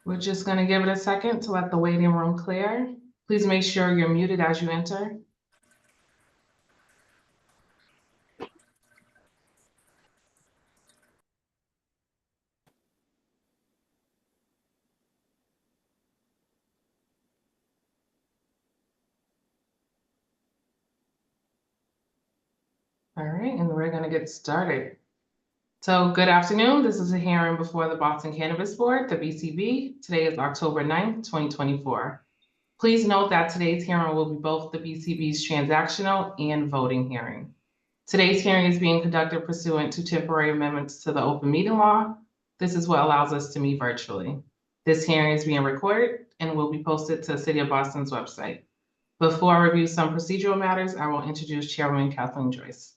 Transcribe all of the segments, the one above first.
We're just going to give it a second to let the waiting room clear. Please make sure you're muted as you enter. All right, and we're going to get started. So good afternoon. This is a hearing before the Boston Cannabis Board, the BCB. Today is October 9th, 2024. Please note that today's hearing will be both the BCB's transactional and voting hearing. Today's hearing is being conducted pursuant to temporary amendments to the open meeting law. This is what allows us to meet virtually. This hearing is being recorded and will be posted to City of Boston's website. Before I review some procedural matters, I will introduce Chairwoman Kathleen Joyce.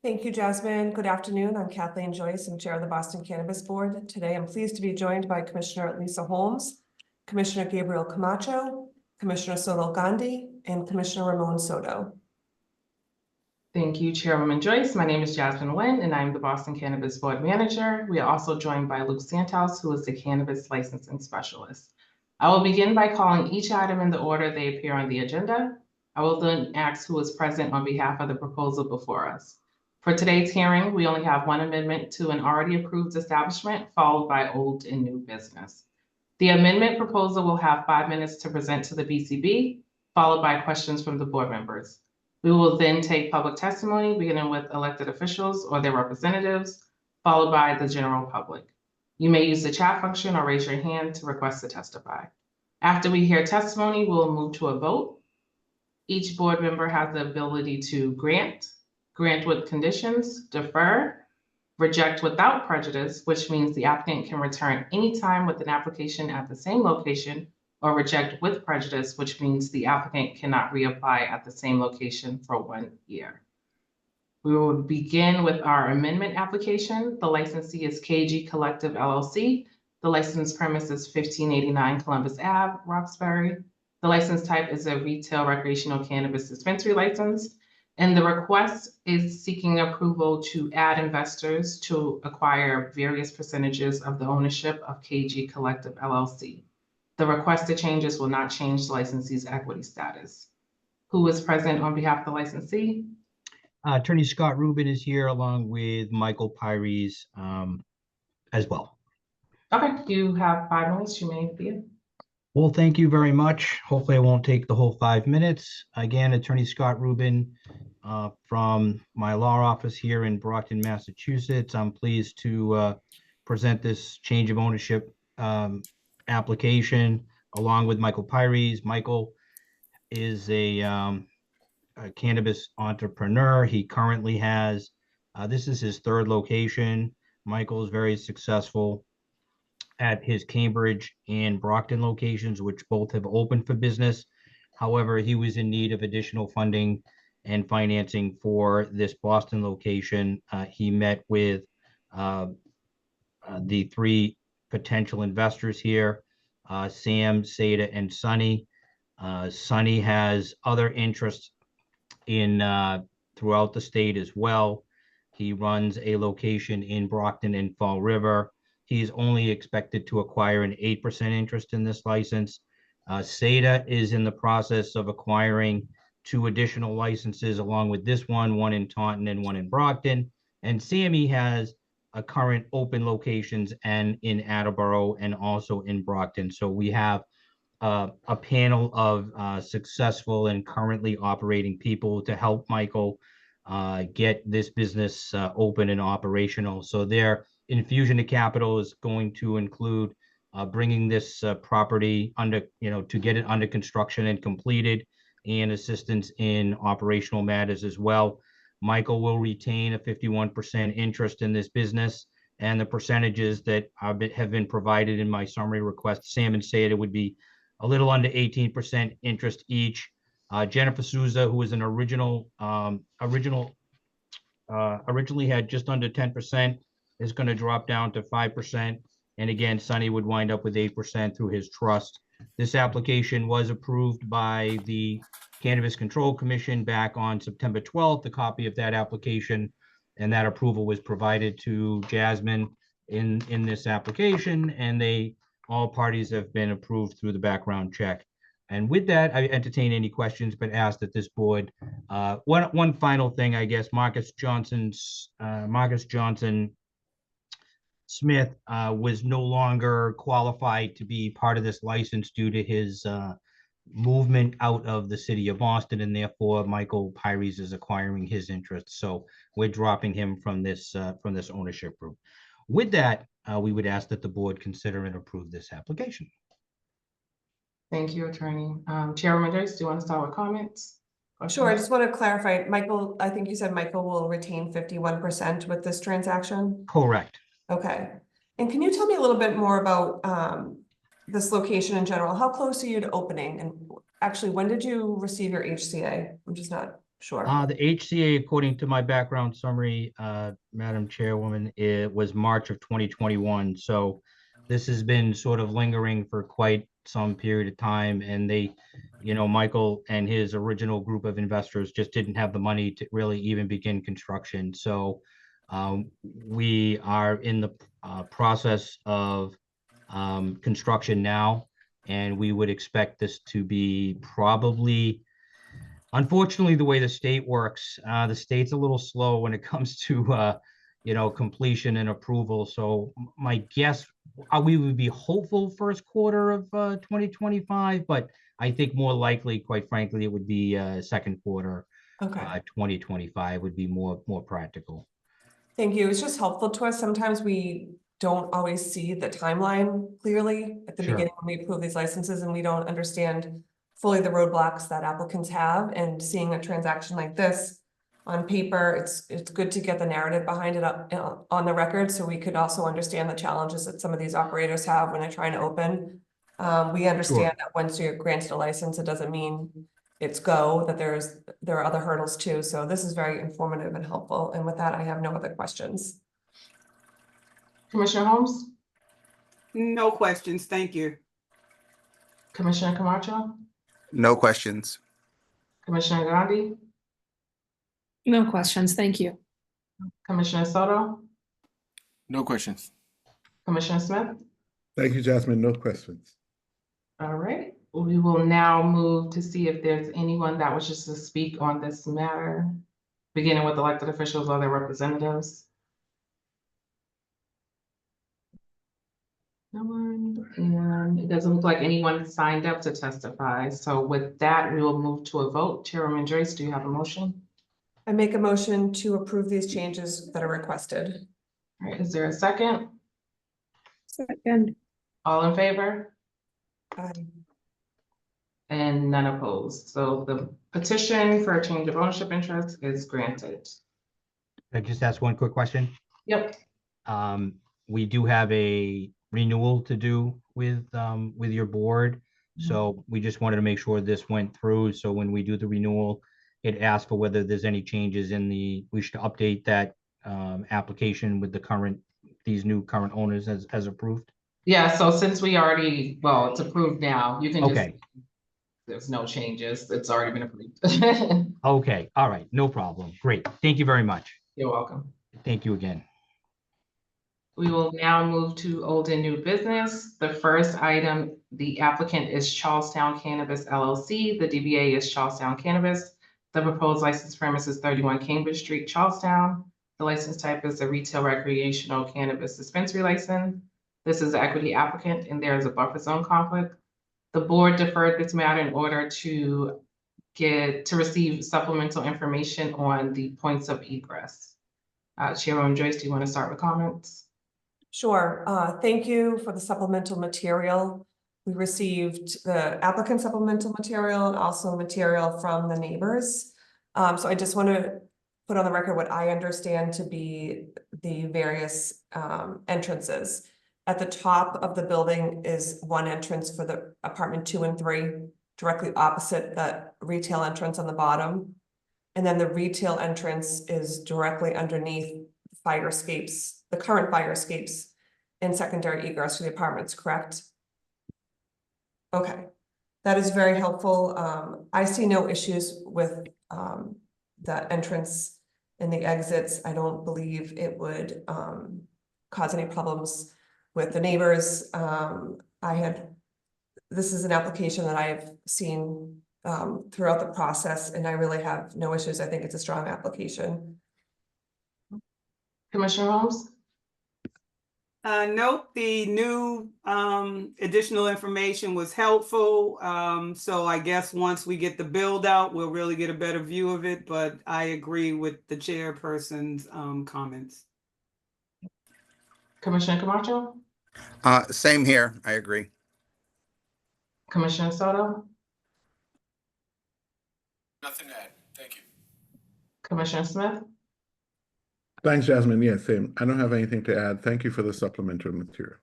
Thank you, Jasmine. Good afternoon. I'm Kathleen Joyce. I'm Chair of the Boston Cannabis Board. Today, I'm pleased to be joined by Commissioner Lisa Holmes, Commissioner Gabriel Camacho, Commissioner Sonal Gandhi, and Commissioner Ramon Soto. Thank you, Chairwoman Joyce. My name is Jasmine Nguyen, and I'm the Boston Cannabis Board Manager. We are also joined by Luke Santos, who is the Cannabis Licensing Specialist. I will begin by calling each item in the order they appear on the agenda. I will then ask who is present on behalf of the proposal before us. For today's hearing, we only have one amendment to an already approved establishment, followed by old and new business. The amendment proposal will have 5 minutes to present to the BCB, followed by questions from the board members. We will then take public testimony, beginning with elected officials or their representatives, followed by the general public. You may use the chat function or raise your hand to request to testify. After we hear testimony, we'll move to a vote. Each board member has the ability to grant with conditions, defer, reject without prejudice, which means the applicant can return anytime with an application at the same location, or reject with prejudice, which means the applicant cannot reapply at the same location for 1 year. We will begin with our amendment application. The licensee is KG Collective LLC. The license premise is 1589 Columbus Ave, Roxbury. The license type is a retail recreational cannabis dispensary license. And the request is seeking approval to add investors to acquire various percentages of the ownership of KG Collective LLC. The requested changes will not change the licensee's equity status. Who is present on behalf of the licensee? Attorney Scott Rubin is here along with Michael Pyries as well. Okay, you have 5 minutes. You may begin. Well, thank you very much. Hopefully I won't take the whole 5 minutes. Again, Attorney Scott Rubin from my law office here in Brockton, Massachusetts. I'm pleased to present this change of ownership application along with Michael Pyries. Michael is a cannabis entrepreneur. He currently has, this is his 3rd location. Michael is very successful at his Cambridge and Brockton locations, which both have opened for business. However, he was in need of additional funding and financing for this Boston location. He met with the 3 potential investors here, Sam, Seda, and Sonny. Sonny has other interests in throughout the state as well. He runs a location in Brockton and Fall River. He's only expected to acquire an 8% interest in this license. Seda is in the process of acquiring 2 additional licenses along with this one in Taunton and one in Brockton. And Sammy has a current open locations and in Attleboro and also in Brockton. So we have a panel of successful and currently operating people to help Michael get this business open and operational. So their infusion of capital is going to include bringing this property under, to get it under construction and completed, and assistance in operational matters as well. Michael will retain a 51% interest in this business, and the percentages that have been provided in my summary request, Sam and Seda, would be a little under 18% interest each. Jennifer Souza, who is an originally had just under 10%, is going to drop down to 5%. And again, Sonny would wind up with 8% through his trust. This application was approved by the Cannabis Control Commission back on September 12th. A copy of that application and that approval was provided to Jasmine in this application, and they All parties have been approved through the background check. And with that, I entertain any questions, but ask that this board, one final thing, I guess, Marcus Johnson Smith was no longer qualified to be part of this license due to his movement out of the city of Boston, and therefore Michael Pyres is acquiring his interest. So we're dropping him from this ownership group. With that, we would ask that the board consider and approve this application. Thank you, Attorney. Chairwoman Joyce, do you want to start with comments? Sure, I just want to clarify, Michael, I think you said Michael will retain 51% with this transaction? Correct. Okay, and can you tell me a little bit more about this location in general? How close are you to opening? And actually, when did you receive your HCA? I'm just not sure. The HCA, according to my background summary, Madam Chairwoman, it was March of 2021. So this has been sort of lingering for quite some period of time. And they, Michael and his original group of investors just didn't have the money to really even begin construction. So we are in the process of construction now, and we would expect this to be probably, unfortunately, the way the state works, the state's a little slow when it comes to completion and approval. So my guess, we would be hopeful first quarter of 2025, but I think more likely, quite frankly, it would be second quarter. Okay. 2025 would be more practical. Thank you. It's just helpful to us. Sometimes we don't always see the timeline clearly at the Sure. beginning when we approve these licenses, and we don't understand fully the roadblocks that applicants have. And seeing a transaction like this on paper, it's good to get the narrative behind it up on the record, so we could also understand the challenges that some of these operators have when they're trying to open. We understand that once you're granted a license, it doesn't mean it's go, that there are other hurdles too. So this is very informative and helpful. And with that, I have no other questions. Commissioner Holmes? No questions, thank you. Commissioner Camacho? No questions. Commissioner Gandhi? No questions, thank you. Commissioner Soto? No questions. Commissioner Smith? Thank you, Jasmine. No questions. All right, we will now move to see if there's anyone that wishes to speak on this matter, beginning with elected officials or their representatives. No one, and it doesn't look like anyone signed up to testify. So with that, we will move to a vote. Chairwoman Joyce, do you have a motion? I make a motion to approve these changes that are requested. All right, is there a second? Second. All in favor? Aye. And none opposed. So the petition for a change of ownership interest is granted. I just ask one quick question. Yep. We do have a renewal to do with your board. So we just wanted to make sure this went through. So when we do the renewal, it asks for whether there's any changes we should update that application with these new current owners as approved. Yeah, so since we already, well, it's approved now, you can just, Okay. there's no changes. It's already been approved. Okay, all right, no problem. Great. Thank you very much. You're welcome. Thank you again. We will now move to old and new business. The first item, the applicant is Charlestown Cannabis LLC. The DBA is Charlestown Cannabis. The proposed license premise is 31 Cambridge Street, Charlestown. The license type is a retail recreational cannabis dispensary license. This is the equity applicant, and there is a buffer zone conflict. The board deferred this matter in order to receive supplemental information on the points of egress. Chairwoman Joyce, do you want to start with comments? Sure. Thank you for the supplemental material. We received the applicant supplemental material and also material from the neighbors. So I just want to put on the record what I understand to be the various entrances. At the top of the building is one entrance for the apartment 2 and 3, directly opposite that retail entrance on the bottom. And then the retail entrance is directly underneath fire escapes, the current fire escapes and secondary egress for the apartments, correct? Okay, that is very helpful. I see no issues with the entrance and the exits. I don't believe it would cause any problems with the neighbors. this is an application that I have seen throughout the process, and I really have no issues. I think it's a strong application. Commissioner Holmes? Nope, the new additional information was helpful. So I guess once we get the build out, we'll really get a better view of it, but I agree with the chairperson's comments. Commissioner Camacho? Same here. I agree. Commissioner Soto? Nothing to add. Thank you. Commissioner Smith? Thanks, Jasmine. Yeah, same. I don't have anything to add. Thank you for the supplementary material.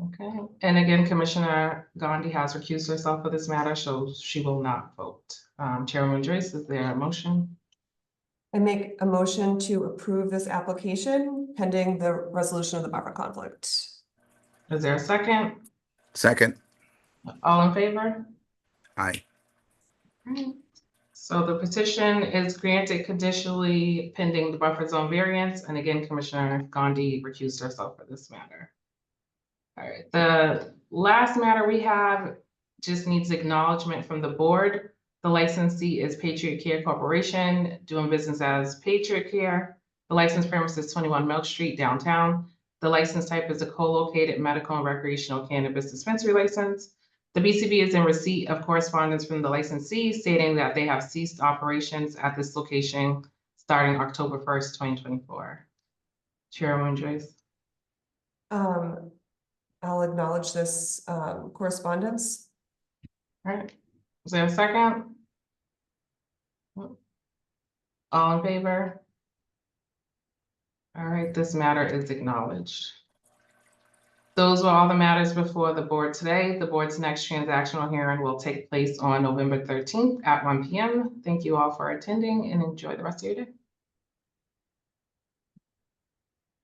Okay, and again, Commissioner Gandhi has recused herself for this matter, so she will not vote. Chairwoman Joyce, is there a motion? I make a motion to approve this application pending the resolution of the buffer conflict. Is there a second? Second. All in favor? Aye. Alright. So the petition is granted conditionally pending the buffer zone variance, and again, Commissioner Gandhi recused herself for this matter. All right, the last matter we have just needs acknowledgement from the board. The licensee is Patriot Care Corporation, doing business as Patriot Care. The license premise is 21 Milk Street downtown. The license type is a co-located medical and recreational cannabis dispensary license. The BCB is in receipt of correspondence from the licensee stating that they have ceased operations at this location starting October 1st, 2024. Chairwoman Joyce. I'll acknowledge this correspondence. All right, is there a second? All in favor? All right, this matter is acknowledged. Those were all the matters before the board today. The board's next transactional hearing will take place on November 13th at 1 p.m. Thank you all for attending and enjoy the rest of your day.